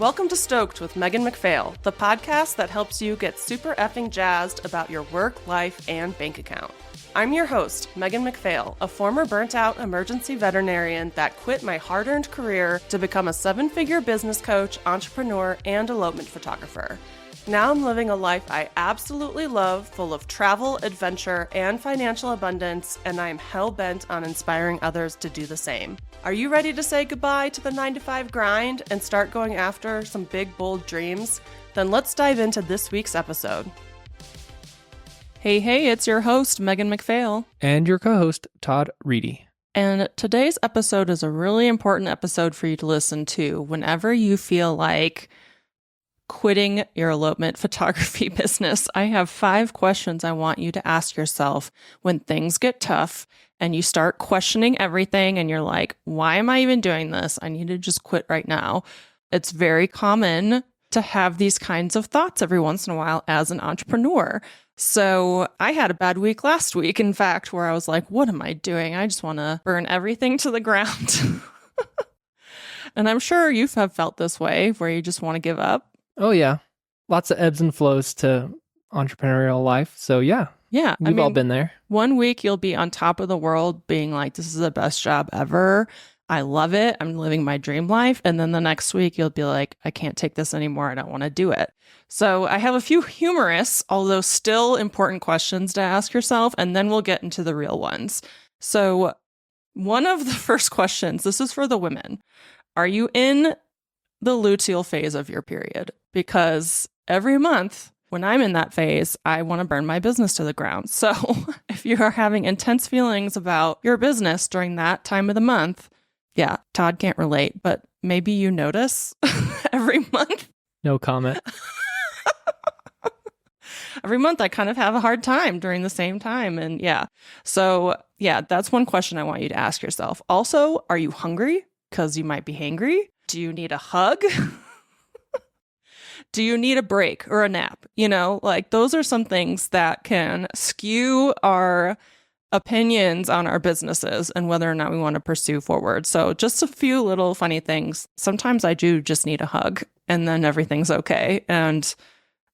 Welcome to Stoked with Megan McPhail, the podcast that helps you get super effing jazzed about your work, life, and bank account. I'm your host, Megan McPhail, a former burnt-out emergency veterinarian that quit my hard-earned career to become a seven-figure business coach, entrepreneur, and elopement photographer. Now I'm living a life I absolutely love, full of travel, adventure, and financial abundance, and I am hell-bent on inspiring others to do the same. Are you ready to say goodbye to the 9-to-5 grind and start going after some big, bold dreams? Then let's dive into this week's episode. Hey, it's your host, Megan McPhail. And your co-host, Todd Reedy. And today's episode is a really important episode for you to listen to whenever you feel like quitting your elopement photography business. I have 5 questions I want you to ask yourself when things get tough and you start questioning everything and you're like, why am I even doing this? I need to just quit right now. It's very common to have these kinds of thoughts every once in a while as an entrepreneur. So I had a bad week last week, in fact, where I was like, what am I doing? I just want to burn everything to the ground. And I'm sure you have felt this way where you just want to give up. Oh, yeah. Lots of ebbs and flows to entrepreneurial life. So, yeah. Yeah. We've all been there. One week you'll be on top of the world being like, this is the best job ever. I love it. I'm living my dream life. And then the next week you'll be like, I can't take this anymore. I don't want to do it. So I have a few humorous, although still important questions to ask yourself, and then we'll get into the real ones. So one of the first questions, this is for the women. Are you in the luteal phase of your period? Because every month when I'm in that phase, I want to burn my business to the ground. So if you are having intense feelings about your business during that time of the month, yeah, Todd can't relate, but maybe you notice every month. No comment. Every month I kind of have a hard time during the same time. And yeah, so yeah, that's one question I want you to ask yourself. Also, are you hungry? Because you might be hangry. Do you need a hug? Do you need a break or a nap? You know, like those are some things that can skew our opinions on our businesses and whether or not we want to pursue forward. So just a few little funny things. Sometimes I do just need a hug and then everything's okay. And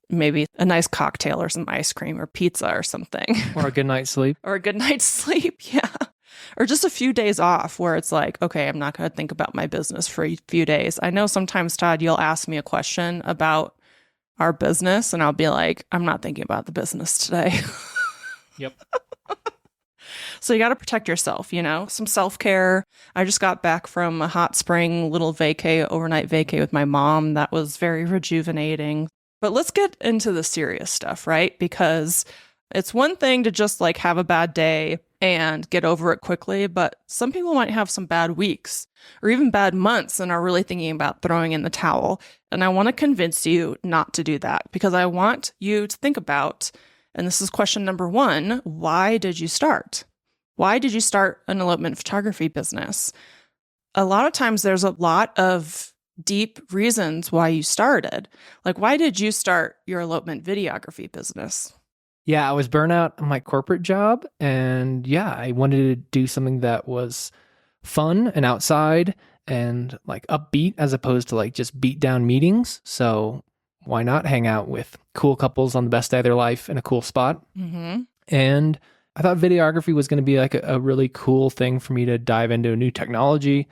maybe a nice cocktail or some ice cream or pizza or something. Or a good night's sleep. Or a good night's sleep, yeah. Or just a few days off where it's like, okay, I'm not going to think about my business for a few days. I know sometimes, Todd, you'll ask me a question about our business and I'll be like, I'm not thinking about the business today. Yep. So you got to protect yourself, you know, some self-care. I just got back from a hot spring little overnight vacay with my mom. That was very rejuvenating. But let's get into the serious stuff, right? Because it's one thing to just like have a bad day and get over it quickly, but some people might have some bad weeks or even bad months and are really thinking about throwing in the towel. And I want to convince you not to do that because I want you to think about, and this is question number 1, why did you start? Why did you start an elopement photography business? A lot of times there's a lot of deep reasons why you started. Like, why did you start your elopement videography business? Yeah, I was burnt out on my corporate job. And yeah, I wanted to do something that was fun and outside and like upbeat as opposed to like just beat down meetings. So why not hang out with cool couples on the best day of their life in a cool spot? Mm-hmm. And I thought videography was going to be like a really cool thing for me to dive into a new technology.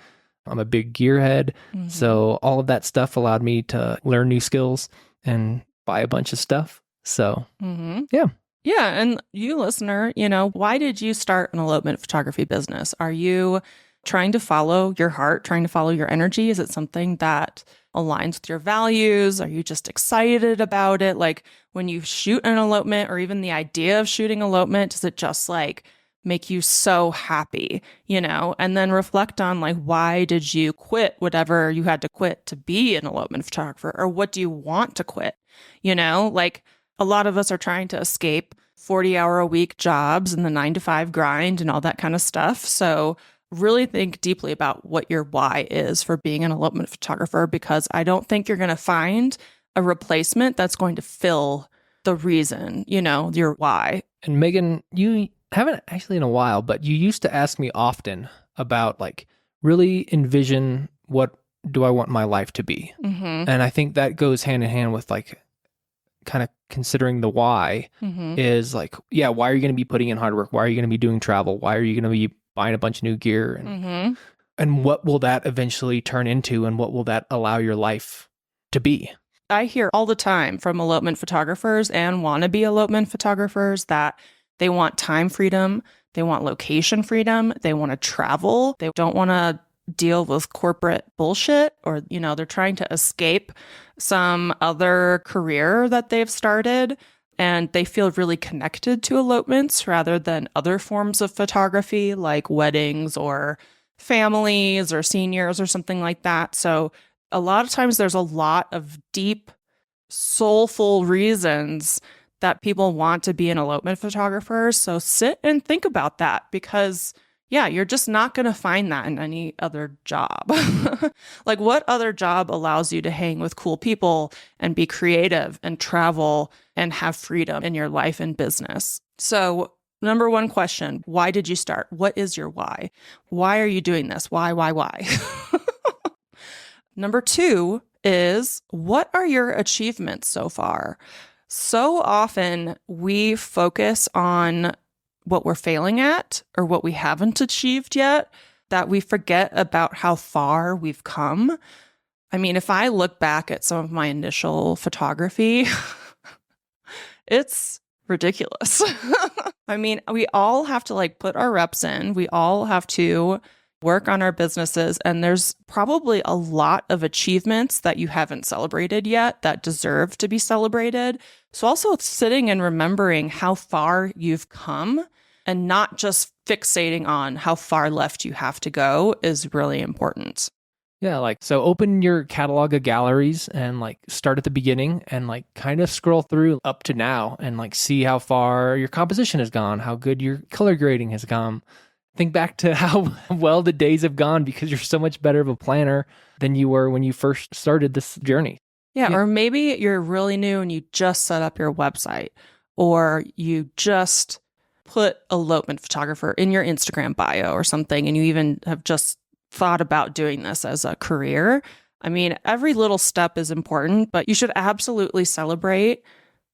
I'm a big gearhead. Mm-hmm. So all of that stuff allowed me to learn new skills and buy a bunch of stuff. So yeah. Yeah. And you listener, you know, why did you start an elopement photography business? Are you trying to follow your heart, trying to follow your energy? Is it something that aligns with your values? Are you just excited about it? Like when you shoot an elopement or even the idea of shooting elopement, does it just like make you so happy, you know? And then reflect on like, why did you quit whatever you had to quit to be an elopement photographer? Or what do you want to quit? You know, like a lot of us are trying to escape 40-hour-a-week jobs and the 9-to-5 grind and all that kind of stuff. So really think deeply about what your why is for being an elopement photographer, because I don't think you're going to find a replacement that's going to fill the reason, you know, your why. And Megan, you haven't actually in a while, but you used to ask me often about like really envision what do I want my life to be? Mm-hmm. And I think that goes hand in hand with like kind of considering the why Mm-hmm. is like, yeah, why are you going to be putting in hard work? Why are you going to be doing travel? Why are you going to be buying a bunch of new gear? Mm-hmm. And what will that eventually turn into? And what will that allow your life to be? I hear all the time from elopement photographers and wannabe elopement photographers that they want time freedom, they want location freedom, they want to travel, they don't want to deal with corporate bullshit, or, they're trying to escape some other career that they've started. And they feel really connected to elopements rather than other forms of photography like weddings or families or seniors or something like that. So a lot of times there's a lot of deep, soulful reasons that people want to be an elopement photographer. So sit and think about that, because yeah, you're just not going to find that in any other job. Like, what other job allows you to hang with cool people and be creative and travel and have freedom in your life and business? So number one question, why did you start? What is your why? Why are you doing this? Why? Number two is, what are your achievements so far? So often we focus on what we're failing at or what we haven't achieved yet, that we forget about how far we've come. I mean, if I look back at some of my initial photography, it's ridiculous. I mean, we all have to put our reps in. We all have to work on our businesses. And there's probably a lot of achievements that you haven't celebrated yet that deserve to be celebrated. So also sitting and remembering how far you've come and not just fixating on how far left you have to go is really important. Yeah, so open your catalog of galleries and start at the beginning and kind of scroll through up to now and see how far your composition has gone, how good your color grading has gone. Think back to how well the days have gone, because you're so much better of a planner than you were when you first started this journey. Yeah, or maybe you're really new and you just set up your website, or you just put elopement photographer in your Instagram bio or something, and you even have just thought about doing this as a career. I mean, every little step is important, but you should absolutely celebrate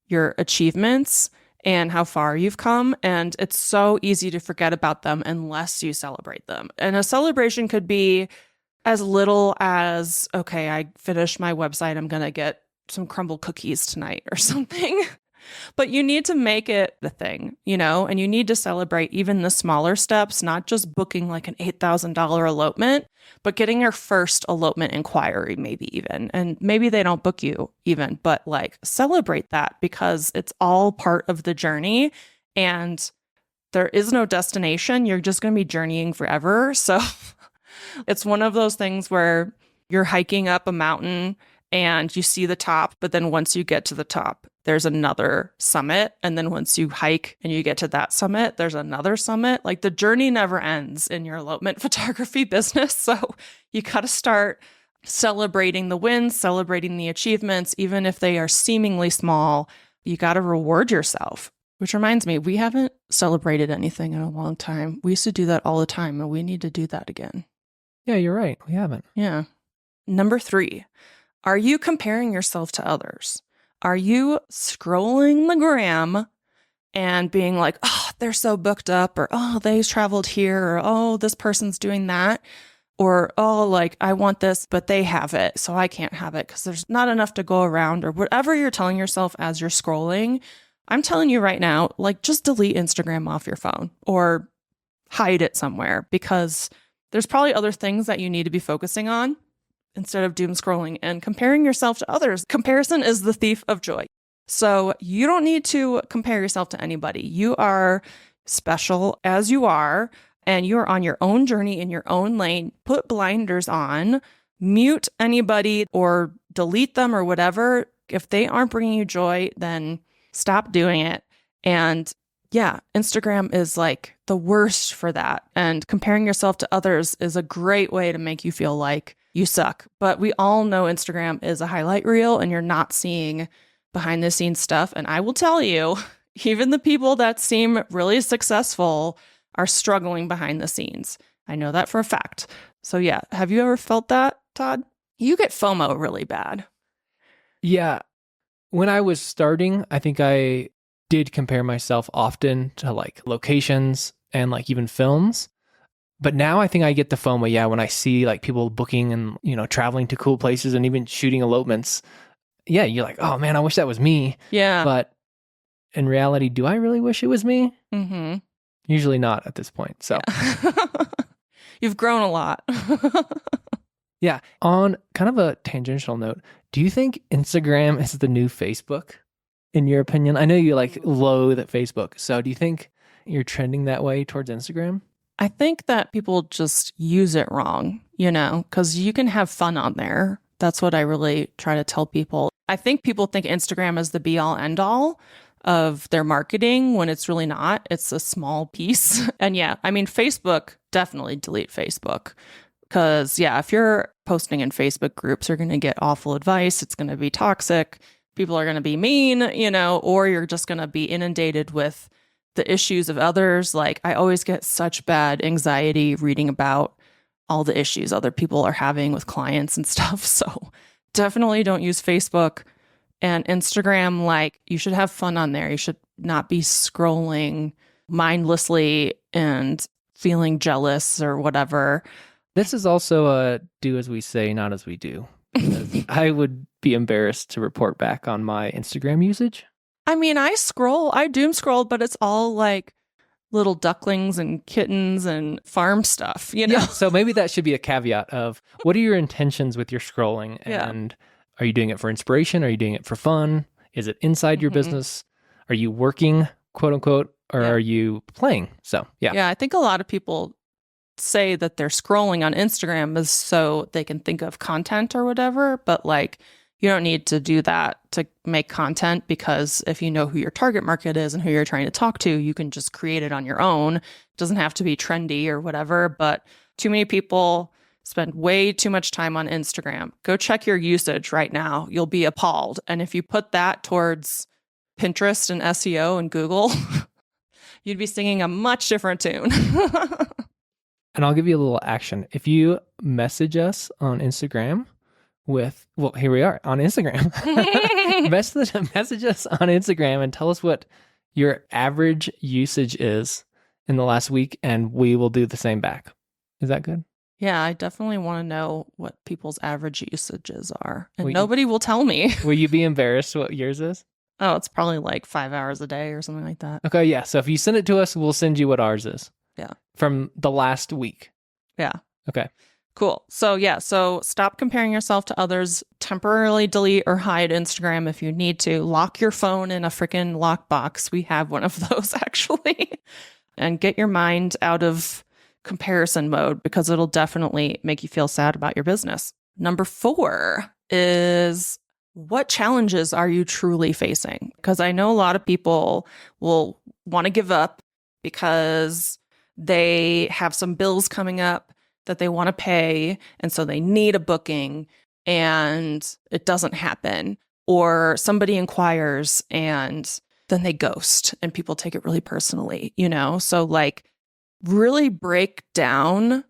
your achievements and how far you've come. And it's so easy to forget about them unless you celebrate them. And a celebration could be as little as, okay, I finished my website, I'm going to get some crumble cookies tonight or something. But you need to make it the thing, and you need to celebrate even the smaller steps, not just booking an $8,000 elopement, but getting your first elopement inquiry, maybe even. And maybe they don't book you even, but celebrate that, because it's all part of the journey and there is no destination. You're just going to be journeying forever. So it's one of those things where you're hiking up a mountain and you see the top, but then once you get to the top, there's another summit. And then once you hike and you get to that summit, there's another summit. The journey never ends in your elopement photography business. So you got to start celebrating the wins, celebrating the achievements, even if they are seemingly small. You got to reward yourself. Which reminds me, we haven't celebrated anything in a long time. We used to do that all the time, and we need to do that again. Yeah, you're right. We haven't. Yeah. Number three, are you comparing yourself to others? Are you scrolling the gram and being like, oh, they're so booked up, or oh, they traveled here, or oh, this person's doing that, or oh, I want this, but they have it, so I can't have it because there's not enough to go around, or whatever you're telling yourself as you're scrolling. I'm telling you right now, just delete Instagram off your phone or hide it somewhere, because there's probably other things that you need to be focusing on instead of doom scrolling and comparing yourself to others. Comparison is the thief of joy. So you don't need to compare yourself to anybody. You are special as you are, and you're on your own journey in your own lane. Put blinders on, mute anybody or delete them or whatever. If they aren't bringing you joy, then stop doing it. And yeah, Instagram is the worst for that. And comparing yourself to others is a great way to make you feel like you suck. But we all know Instagram is a highlight reel and you're not seeing behind the scenes stuff. And I will tell you, even the people that seem really successful are struggling behind the scenes. I know that for a fact. So yeah, have you ever felt that, Todd? You get FOMO really bad. Yeah. When I was starting, I think I did compare myself often to like locations and like even films. But now I think I get the FOMO, yeah, when I see like people booking and, traveling to cool places and even shooting elopements. Yeah, you're like, oh man, I wish that was me. Yeah. But in reality, do I really wish it was me? Mm-hmm. Usually not at this point. So Yeah. You've grown a lot. yeah, on kind of a tangential note, do you think Instagram is the new Facebook, in your opinion? I know you like loathe at Facebook. So do you think you're trending that way towards Instagram? I think that people just use it wrong, because you can have fun on there. That's what I really try to tell people. I think people think Instagram is the be all end all of their marketing when it's really not. It's a small piece. And yeah, I mean, Facebook, definitely delete Facebook. Because yeah, if you're posting in Facebook groups, you're going to get awful advice. It's going to be toxic. People are going to be mean, or you're just going to be inundated with the issues of others. Like I always get such bad anxiety reading about all the issues other people are having with clients and stuff. So definitely don't use Facebook and Instagram. Like you should have fun on there. You should not be scrolling mindlessly and feeling jealous or whatever. This is also a do as we say, not as we do. I would be embarrassed to report back on my Instagram usage. I mean, I doom scroll, but it's all like little ducklings and kittens and farm stuff, Yeah, so maybe that should be a caveat of what are your intentions with your scrolling? And are you doing it for inspiration? Are you doing it for fun? Is it inside your business? Are you working, quote unquote, or are you playing? So, yeah. Yeah, I think a lot of people say that they're scrolling on Instagram is so they can think of content or whatever, but like you don't need to do that to make content, because if you know who your target market is and who you're trying to talk to, you can just create it on your own. It doesn't have to be trendy or whatever, but too many people spend way too much time on Instagram. Go check your usage right now. You'll be appalled. And if you put that towards Pinterest and SEO and Google, you'd be singing a much different tune. And I'll give you a little action. If you message us on Instagram here we are on Instagram. Message us on Instagram and tell us what your average usage is in the last week, and we will do the same back. Is that good? Yeah, I definitely want to know what people's average usages are. And nobody will tell me. Will you be embarrassed what yours is? Oh, it's probably like 5 hours a day or something like that. Okay, yeah. So if you send it to us, we'll send you what ours is. Yeah. From the last week. Yeah. Okay. Cool. So yeah, so stop comparing yourself to others. Temporarily delete or hide Instagram if you need to. Lock your phone in a freaking lockbox. We have one of those actually. And get your mind out of comparison mode, because it'll definitely make you feel sad about your business. Number 4 is, what challenges are you truly facing? Because I know a lot of people will want to give up because they have some bills coming up that they want to pay, and so they need a booking and it doesn't happen, or somebody inquires and then they ghost and people take it really personally, So like really break down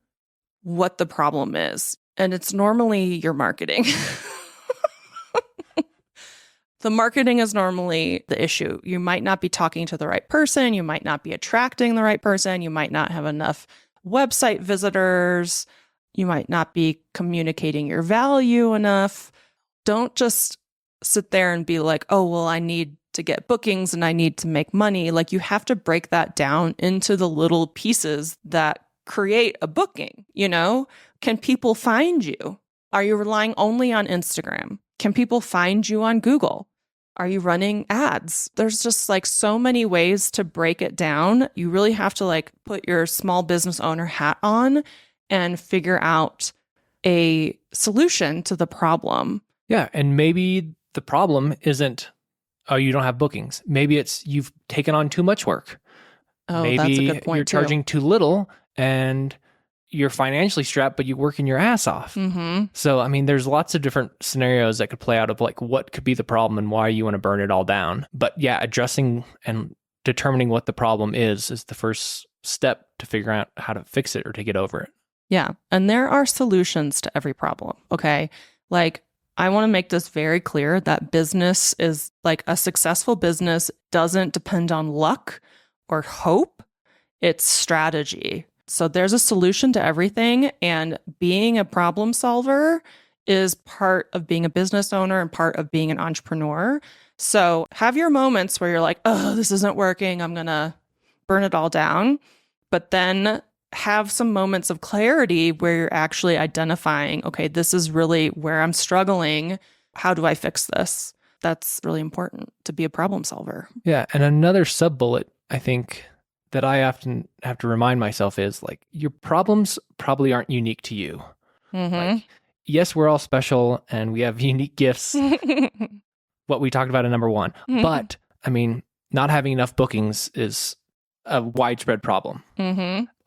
what the problem is. And it's normally your marketing. The marketing is normally the issue. You might not be talking to the right person. You might not be attracting the right person. You might not have enough website visitors. You might not be communicating your value enough. Don't just sit there and be like, oh, well, I need to get bookings and I need to make money. Like you have to break that down into the little pieces that create a booking. Can people find you? Are you relying only on Instagram? Can people find you on Google? Are you running ads? There's just like so many ways to break it down. You really have to like put your small business owner hat on and figure out a solution to the problem. Yeah. And maybe the problem isn't, oh, you don't have bookings. Maybe it's you've taken on too much work. Oh, maybe that's a good point. You're charging too little and you're financially strapped, but you're working your ass off. Mm-hmm. So, I mean, there's lots of different scenarios that could play out of like what could be the problem and why you want to burn it all down. But yeah, addressing and determining what the problem is the first step to figure out how to fix it or to get over it. Yeah. And there are solutions to every problem. Okay. Like, I want to make this very clear that business is like a successful business doesn't depend on luck or hope. It's strategy. So there's a solution to everything. And being a problem solver is part of being a business owner and part of being an entrepreneur. So have your moments where you're like, oh, this isn't working. I'm going to burn it all down. But then have some moments of clarity where you're actually identifying, okay, this is really where I'm struggling. How do I fix this? That's really important to be a problem solver. Yeah. And another sub bullet, I think, that I often have to remind myself is like, your problems probably aren't unique to you. Like, yes, we're all special and we have unique gifts. What we talked about in number one. But I mean, not having enough bookings is a widespread problem.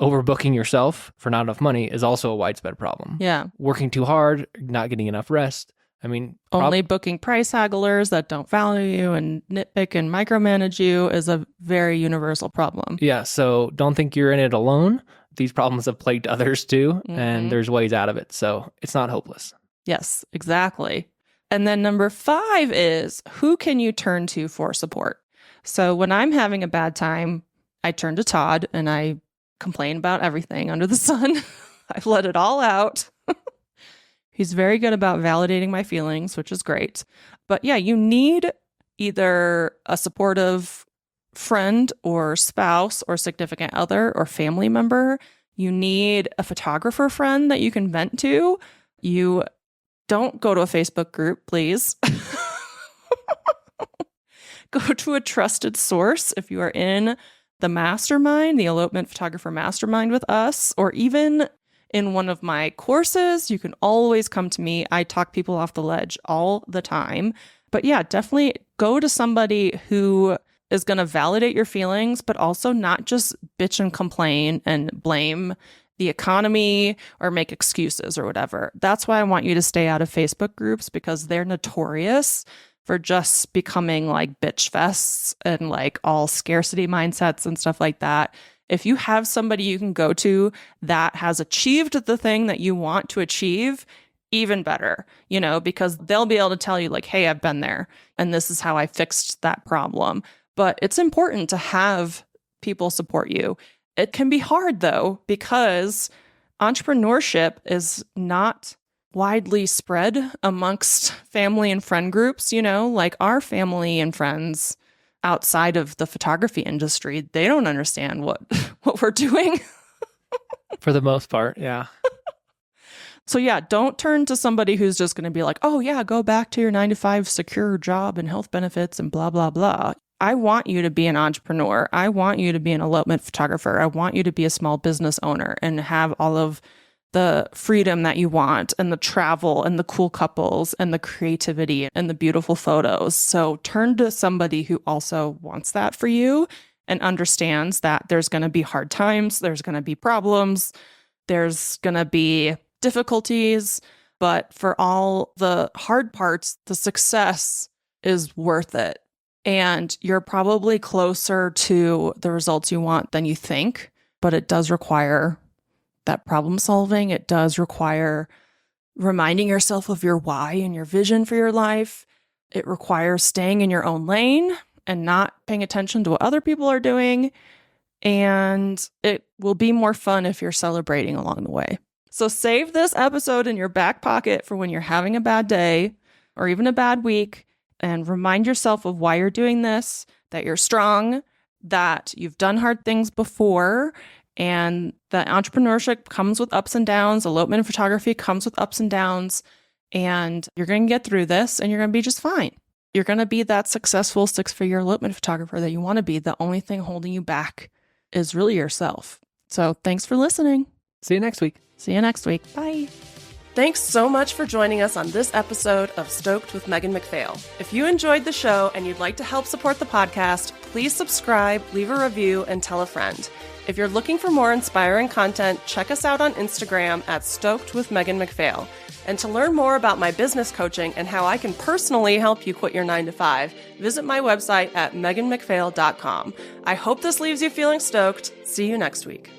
Overbooking yourself for not enough money is also a widespread problem. Yeah. Working too hard, not getting enough rest. I mean, only booking price hagglers that don't value you and nitpick and micromanage you is a very universal problem. Yeah. So don't think you're in it alone. These problems have plagued others too, and there's ways out of it. So it's not hopeless. Yes, exactly. And then number 5 is, who can you turn to for support? So when I'm having a bad time, I turn to Todd and I complain about everything under the sun. I've let it all out. He's very good about validating my feelings, which is great. But yeah, you need either a supportive friend or spouse or significant other or family member. You need a photographer friend that you can vent to. You don't go to a Facebook group, please. Go to a trusted source if you are in the mastermind, the Elopement Photographer Mastermind with us, or even in one of my courses. You can always come to me. I talk people off the ledge all the time. But yeah, definitely go to somebody who is going to validate your feelings, but also not just bitch and complain and blame the economy or make excuses or whatever. That's why I want you to stay out of Facebook groups, because they're notorious for just becoming like bitch fests and like all scarcity mindsets and stuff like that. If you have somebody you can go to that has achieved the thing that you want to achieve, even better, because they'll be able to tell you like, hey, I've been there and this is how I fixed that problem. But it's important to have people support you. It can be hard though, because entrepreneurship is not widely spread amongst family and friend groups, like our family and friends outside of the photography industry, they don't understand what we're doing. For the most part, yeah. So yeah, don't turn to somebody who's just going to be like, oh yeah, go back to your 9-to-5 secure job and health benefits and blah, blah, blah. I want you to be an entrepreneur. I want you to be an elopement photographer. I want you to be a small business owner and have all of the freedom that you want and the travel and the cool couples and the creativity and the beautiful photos. So turn to somebody who also wants that for you and understands that there's going to be hard times, there's going to be problems, there's going to be difficulties, but for all the hard parts, the success is worth it. And you're probably closer to the results you want than you think, but it does require that problem solving. It does require reminding yourself of your why and your vision for your life. It requires staying in your own lane and not paying attention to what other people are doing. And it will be more fun if you're celebrating along the way. So save this episode in your back pocket for when you're having a bad day or even a bad week, and remind yourself of why you're doing this, that you're strong, that you've done hard things before, and that entrepreneurship comes with ups and downs. Elopement photography comes with ups and downs, and you're going to get through this and you're going to be just fine. You're going to be that successful 6-figure elopement photographer that you want to be. The only thing holding you back is really yourself. So thanks for listening. See you next week. See you next week. Bye. Thanks so much for joining us on this episode of Stoked with Megan McPhail. If you enjoyed the show and you'd like to help support the podcast, please subscribe, leave a review, and tell a friend. If you're looking for more inspiring content, check us out on Instagram at Stoked with Megan McPhail. And to learn more about my business coaching and how I can personally help you quit your 9-to-5, visit my website at meganmcphail.com. I hope this leaves you feeling stoked. See you next week.